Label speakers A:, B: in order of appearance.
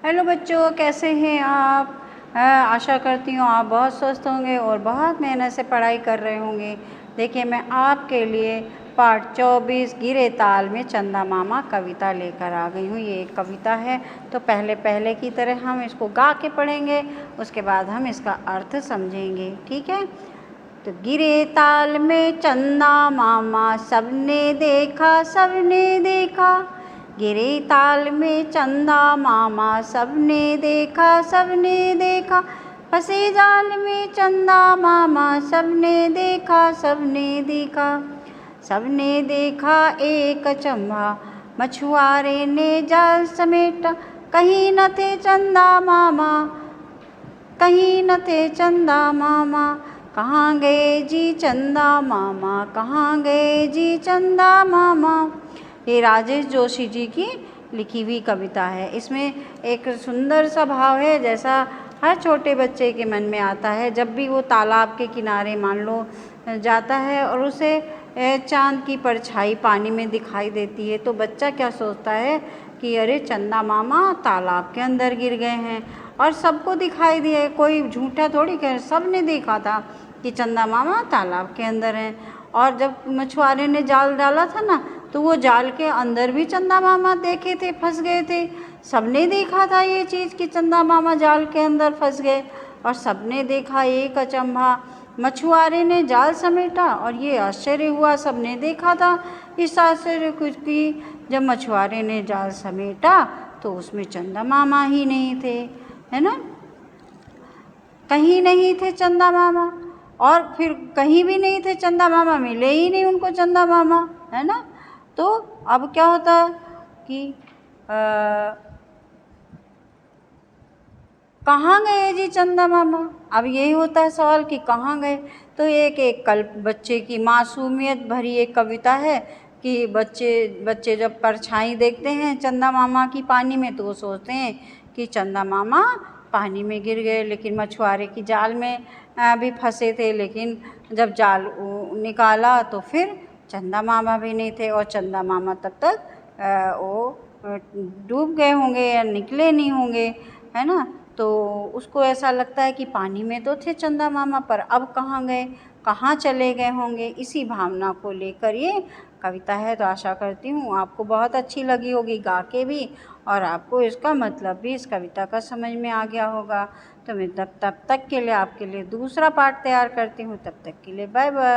A: Hello बच्चों, कैसे हैं आप? आशा करती हूँ आप बहुत स्वस्थ होंगे और बहुत मेहनत से पढ़ाई कर रहे होंगे। देखिए, मैं आपके लिए पाठ 24 गिरे ताल में चंदा मामा कविता लेकर आ गई हूँ। ये एक कविता है, तो पहले की तरह हम इसको गा के पढ़ेंगे, उसके बाद हम इसका अर्थ समझेंगे। ठीक है? तो गिरे ताल में चंदा मामा सबने देखा। गिरे ताल में चंदा मामा सबने देखा। फंसे जाल में चंदा मामा सबने देखा एक अचंभा मछुआरे ने जाल समेटा। कहीं न थे चंदा मामा कहाँ गए जी चंदा मामा। ये राजेश जोशी जी की लिखी हुई कविता है। इसमें एक सुंदर सा भाव है, जैसा हर छोटे बच्चे के मन में आता है जब भी वो तालाब के किनारे मान लो जाता है और उसे चांद की परछाई पानी में दिखाई देती है, तो बच्चा क्या सोचता है कि अरे चंदा मामा तालाब के अंदर गिर गए हैं। और सबको दिखाई दिया, कोई झूठा थोड़ी कह, सबने देखा था कि चंदा मामा तालाब के अंदर हैं। और जब मछुआरे ने जाल डाला था ना, तो वो जाल के अंदर भी चंदा मामा देखे थे, फंस गए थे। सबने देखा था ये चीज़ कि चंदा मामा जाल के अंदर फंस गए, और सबने देखा एक अचंभा। मछुआरे ने जाल समेटा और ये आश्चर्य हुआ, सबने देखा था इस आश्चर्य कुछ की। जब मछुआरे ने जाल समेटा तो उसमें चंदा मामा ही नहीं थे, है ना। कहीं नहीं थे चंदा मामा, और फिर कहीं भी नहीं थे चंदा मामा, मिले ही नहीं उनको चंदा मामा, है ना। तो अब क्या होता है कि कहाँ गए जी चंदा मामा। अब यही होता है सवाल कि कहाँ गए। तो एक बच्चे की मासूमियत भरी एक कविता है कि बच्चे जब परछाई देखते हैं चंदा मामा की पानी में, तो वो सोचते हैं कि चंदा मामा पानी में गिर गए, लेकिन मछुआरे की जाल में भी फंसे थे। लेकिन जब जाल निकाला तो फिर चंदा मामा भी नहीं थे, और चंदा मामा तब तक वो डूब गए होंगे या निकले नहीं होंगे, है ना। तो उसको ऐसा लगता है कि पानी में तो थे चंदा मामा, पर अब कहाँ गए, कहाँ चले गए होंगे। इसी भावना को लेकर ये कविता है। तो आशा करती हूँ आपको बहुत अच्छी लगी होगी गा के भी, और आपको इसका मतलब भी इस कविता का समझ में आ गया होगा। तो मैं तब तक के लिए आपके लिए दूसरा पार्ट तैयार करती हूँ। तब तक के लिए बाय बाय।